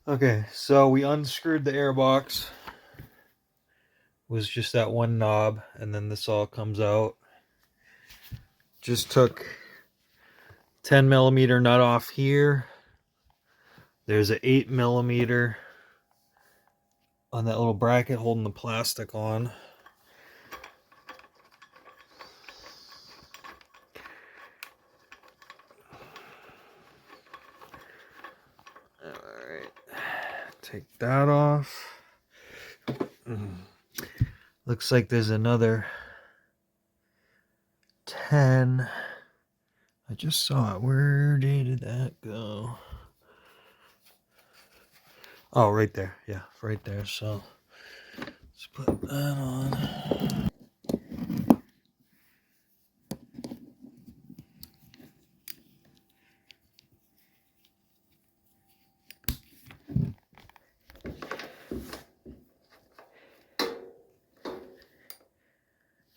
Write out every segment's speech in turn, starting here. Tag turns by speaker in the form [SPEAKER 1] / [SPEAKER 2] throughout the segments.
[SPEAKER 1] Okay, so we unscrewed the airbox. It was just that one knob, and then this all comes out. Just took 10 millimeter nut off here. There's an 8 millimeter on that little bracket holding the plastic on. Alright, take that off. Looks like there's another 10. I just saw it. Where did that go? Oh, right there. Yeah, right there. So let's put that on.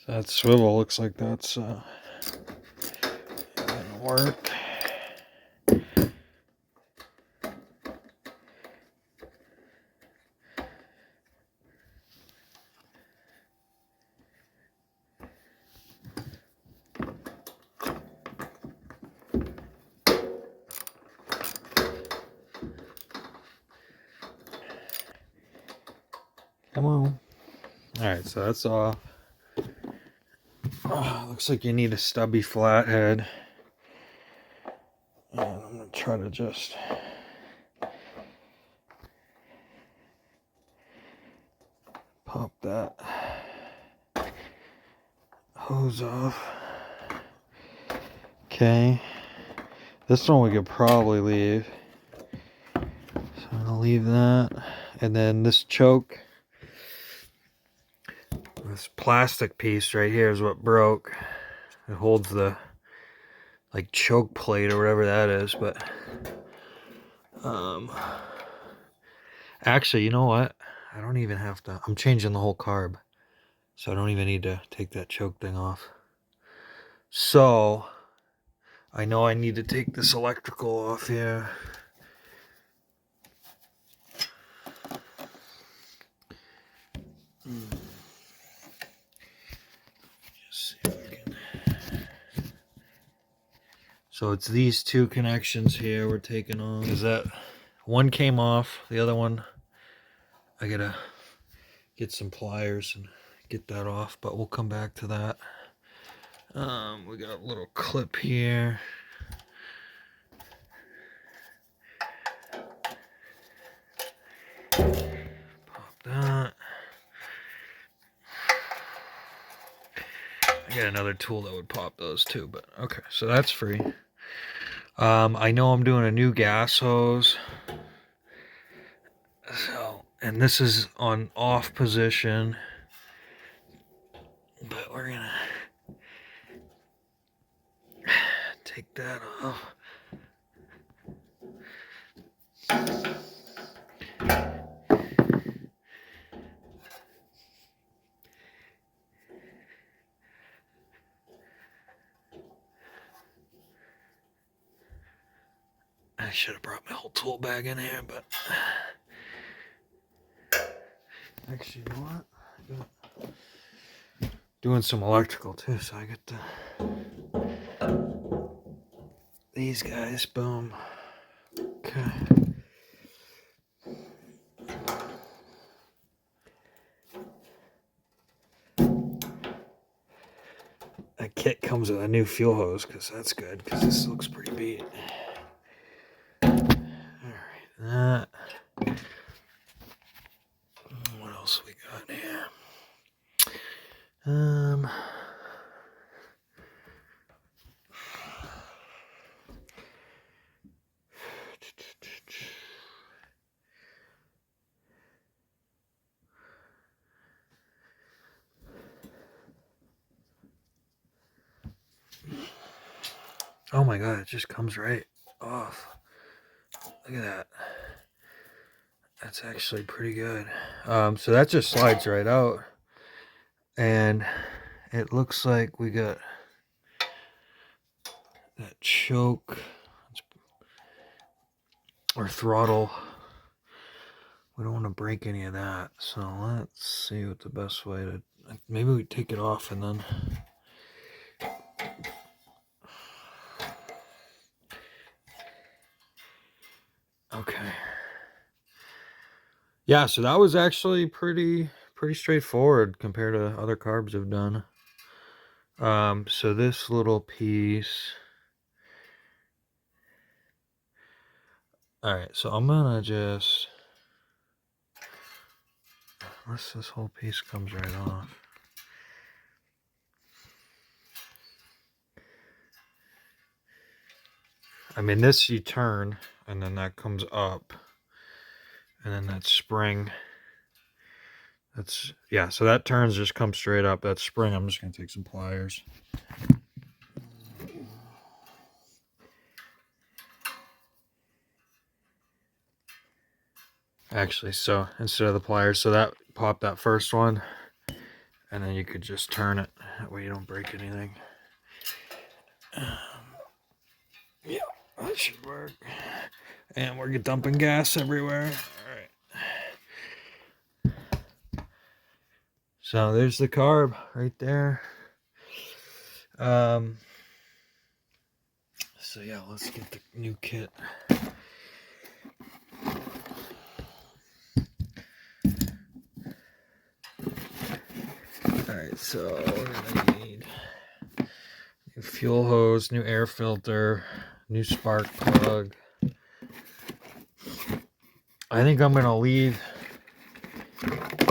[SPEAKER 1] So that swivel looks like that's gonna work. Come on. Alright, so that's off. Oh, looks like you need a stubby flathead. And I'm going to try to just pop that hose off. Okay. This one we could probably leave. So I'm going to leave that. And then this choke, this plastic piece right here is what broke. It holds the like choke plate or whatever that is, but actually, you know what? I don't even have to. I'm changing the whole carb, so I don't even need to take that choke thing off. So I know I need to take this electrical off here. Just see if I can. So it's these two connections here we're taking off. Is that one came off, the other one I gotta get some pliers and get that off, but we'll come back to that. We got a little clip here. Pop that. I got another tool that would pop those too, but okay, so that's free. I know I'm doing a new gas hose. So, and this is on off position, but we're gonna take that off. I should have brought my whole tool bag in here, but actually, you know what? Doing some electrical too, so I get these guys. Boom. Okay. That kit comes with a new fuel hose, because that's good, because this looks pretty beat. Alright, that. What else we got here? Oh my god, it just comes right off. Look at that. That's actually pretty good. So that just slides right out. And it looks like we got that choke or throttle we don't want to break any of that. So let's see what the best way to, maybe we take it off and then. Okay. Yeah, so that was actually pretty straightforward compared to other carbs I've done. So this little piece. All right, so I'm gonna just, unless this whole piece comes right off. I mean, this you turn, and then that comes up, and then that spring. That's, yeah, so that turns, just comes straight up. That spring, I'm just gonna take some pliers. Actually, so instead of the pliers, so that pop that first one, and then you could just turn it. That way you don't break anything. Yeah, that should work. And we're dumping gas everywhere. All right. So there's the carb right there. So yeah, let's get the new kit. Alright, so we're gonna need new fuel hose, new air filter, new spark plug. I think I'm gonna leave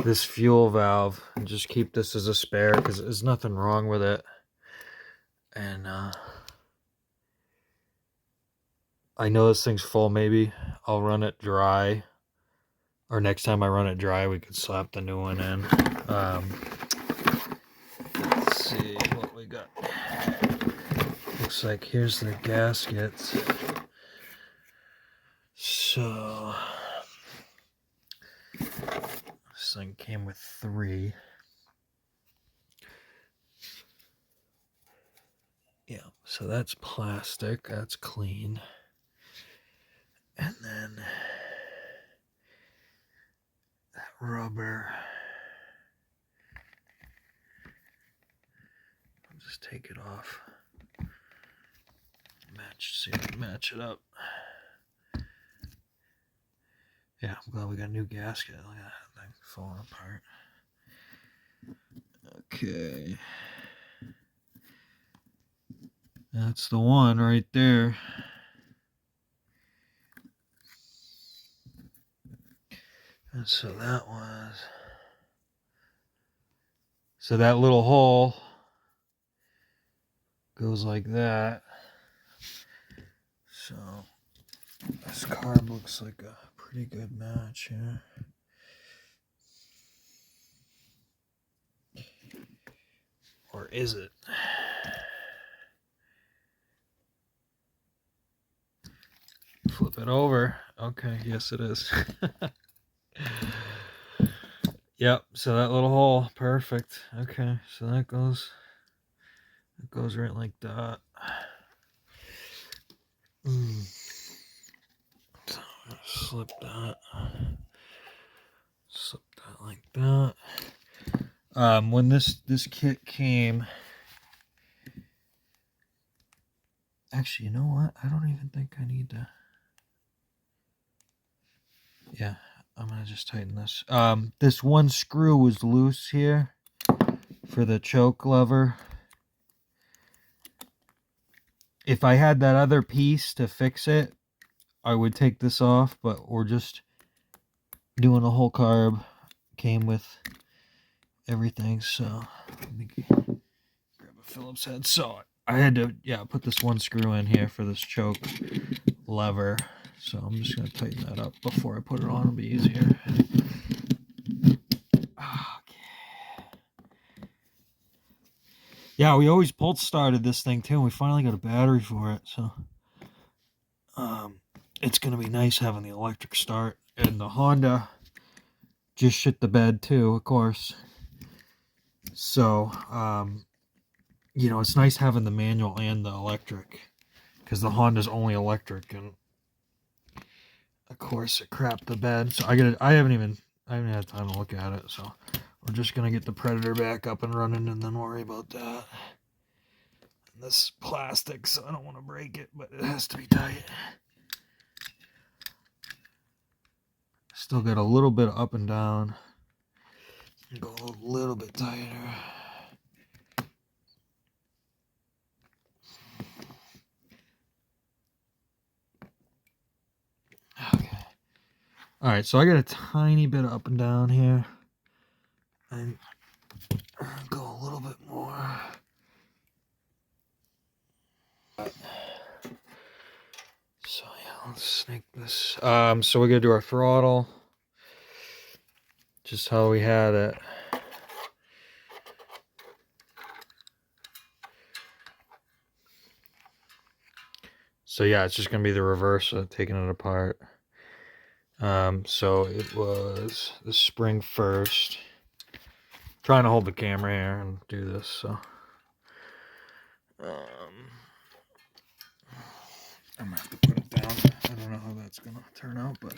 [SPEAKER 1] this fuel valve and just keep this as a spare because there's nothing wrong with it. And I know this thing's full. Maybe I'll run it dry, or next time I run it dry we could slap the new one in. Let's see what we got. Looks like here's the gaskets. So this thing came with 3. Yeah, so that's plastic, that's clean. And then that rubber. I'll just take it off. See if we can match it up. Yeah, I'm glad we got a new gasket. Look at that thing falling apart. Okay. That's the one right there. And so that was... So that little hole goes like that. So this carb looks like a pretty good match here. Or is it? Flip it over. Okay, yes it is. Yep, so that little hole, perfect. Okay, so that goes right like that. So I'm gonna slip that like that. When this kit came, actually, you know what? I don't even think I need to. Yeah, I'm gonna just tighten this. This one screw was loose here for the choke lever. If I had that other piece to fix it, I would take this off, but we're just doing a whole carb. Came with everything, so let me grab a Phillips head. So I had to, yeah, put this one screw in here for this choke lever. So I'm just gonna tighten that up before I put it on. It'll be easier. Okay. Yeah, we always pulse started this thing too, and we finally got a battery for it. So it's gonna be nice having the electric start. And the Honda just shit the bed too, of course. So you know, it's nice having the manual and the electric, because the Honda's only electric, and of course it crapped the bed, so I haven't had time to look at it, so we're just gonna get the Predator back up and running and then worry about that. And this is plastic, so I don't want to break it, but it has to be tight. Still got a little bit of up and down. Go a little bit tighter. Okay. All right, so I got a tiny bit of up and down here. And go a little bit more. So yeah, let's snake this. So we're gonna do our throttle, just how we had it. So yeah, it's just gonna be the reverse of taking it apart. So it was the spring first. Trying to hold the camera here and do this, so I'm gonna have to put it down. I don't know how that's gonna turn out, but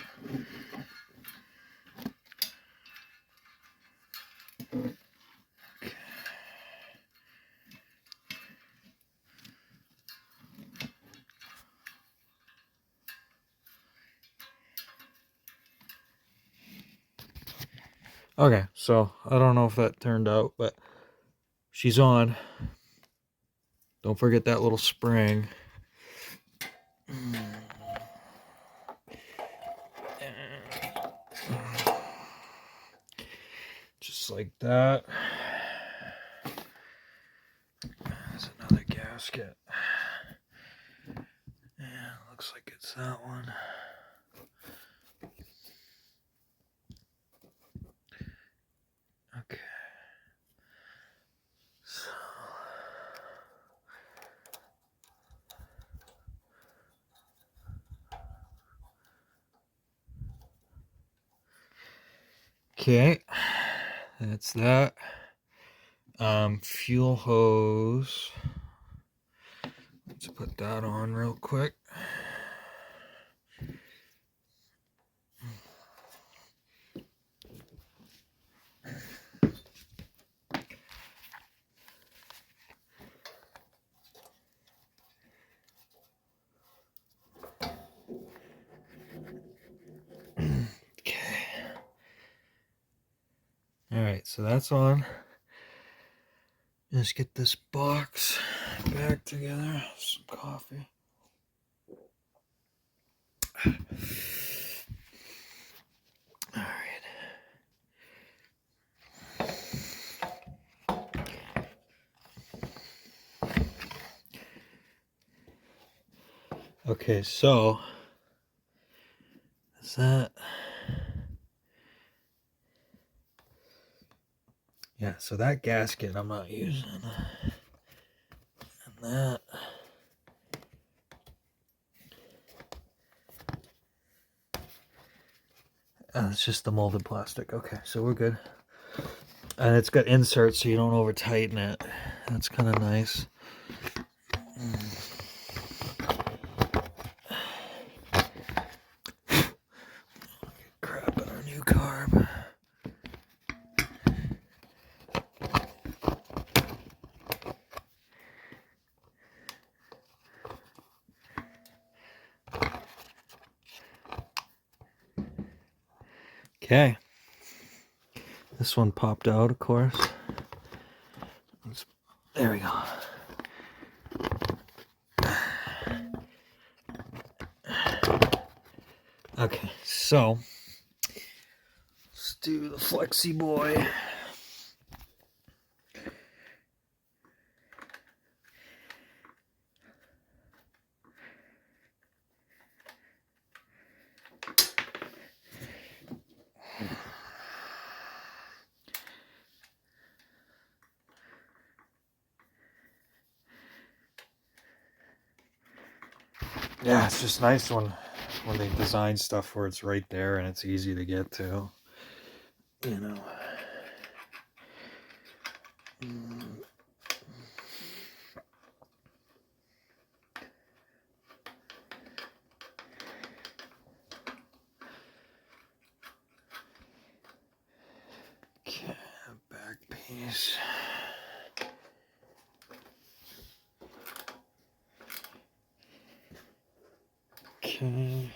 [SPEAKER 1] okay, so I don't know if that turned out, but she's on. Don't forget that little spring. Just like that. There's another gasket. Yeah, looks like it's that one. Okay. So okay, that's that. Fuel hose. Let's put that on real quick. Okay. All right, so that's on. Let's get this box back together. Some coffee. All right. Okay, so is that? Yeah, so that gasket I'm not using. And that. It's just the molded plastic. Okay, so we're good. And it's got inserts so you don't over tighten it. That's kind of nice. Crap in our new carb. Okay. This one popped out, of course. There we go. Okay, so let's do the Flexi Boy. Yeah, it's just nice when they design stuff where it's right there and it's easy to get to. You know. these. Okay.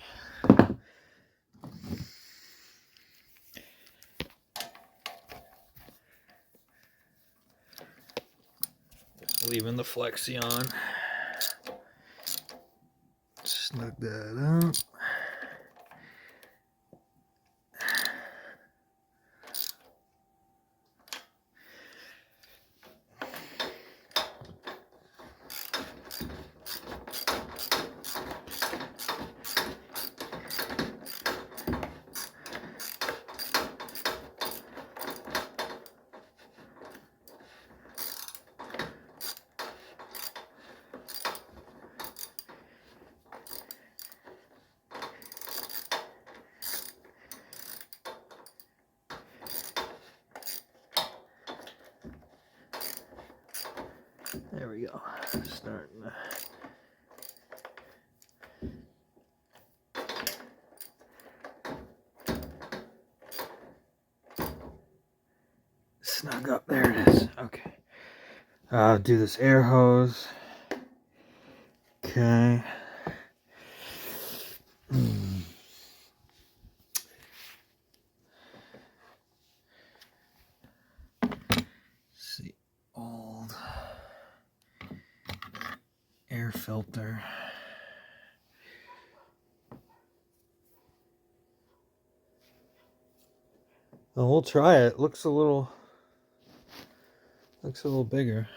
[SPEAKER 1] Leaving the flexi on. Snug that up. There we go. Starting to... snug up. There it is. Okay. Do this air hose. Okay. See, old air filter. Well, we'll try it. Looks a little bigger.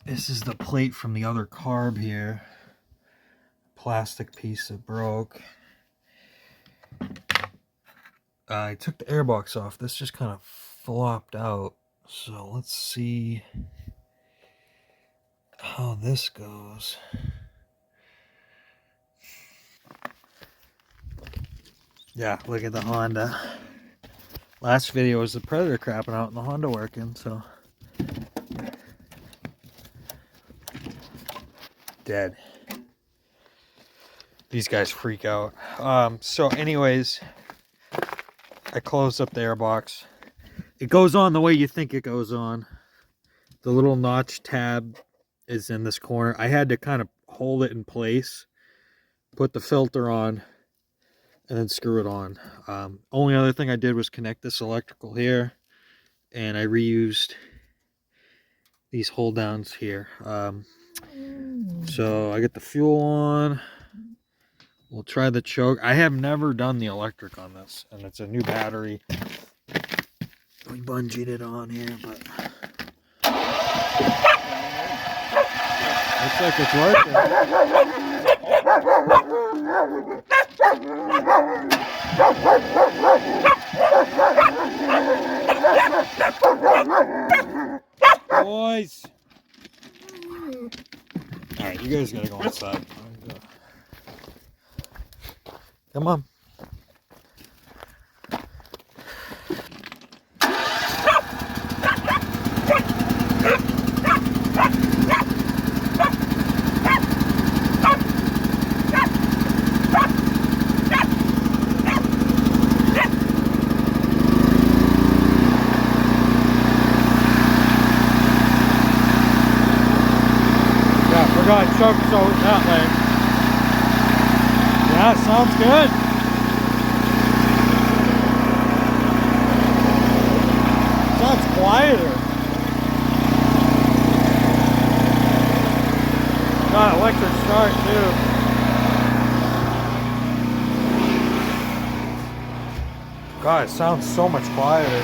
[SPEAKER 1] This is the plate from the other carb here. Plastic piece that broke. I took the airbox off. This just kind of flopped out. So let's see how this goes. Yeah, look at the Honda. Last video was the Predator crapping out and the Honda working, so. Dead. These guys freak out. So anyways, I closed up the airbox. It goes on the way you think it goes on. The little notch tab is in this corner. I had to kind of hold it in place, put the filter on, and then screw it on. Only other thing I did was connect this electrical here, and I reused these hold downs here. So I get the fuel on. We'll try the choke. I have never done the electric on this, and it's a new battery. We bungeed it on here, but looks like it's working. Boys! Alright, you guys gotta go inside. Come on. Forgot choke so that way. Yeah, sounds good. Sounds quieter. Got electric start too. God, it sounds so much quieter.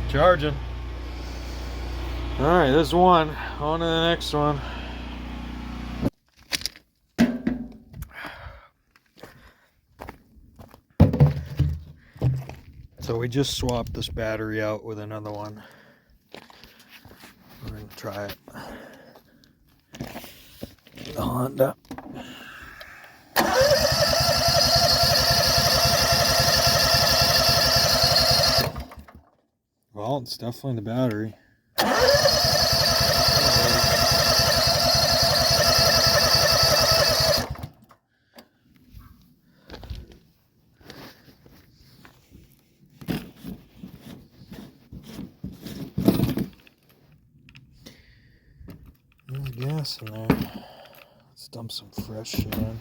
[SPEAKER 1] Charging. Alright, there's one. On to the next one. So we just swapped this battery out with another one. We're going to try it. The Honda. Got 1 Well, it's definitely the battery. There's gas in there. Let's dump some fresh shit in.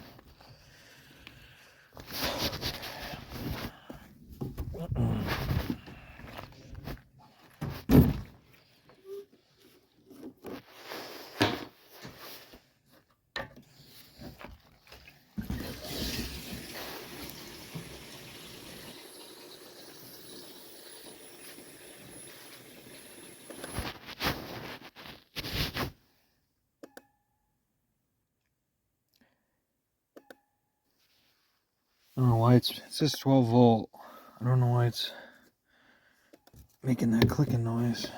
[SPEAKER 1] I don't know why it says 12 volt. I don't know why it's making that clicking noise.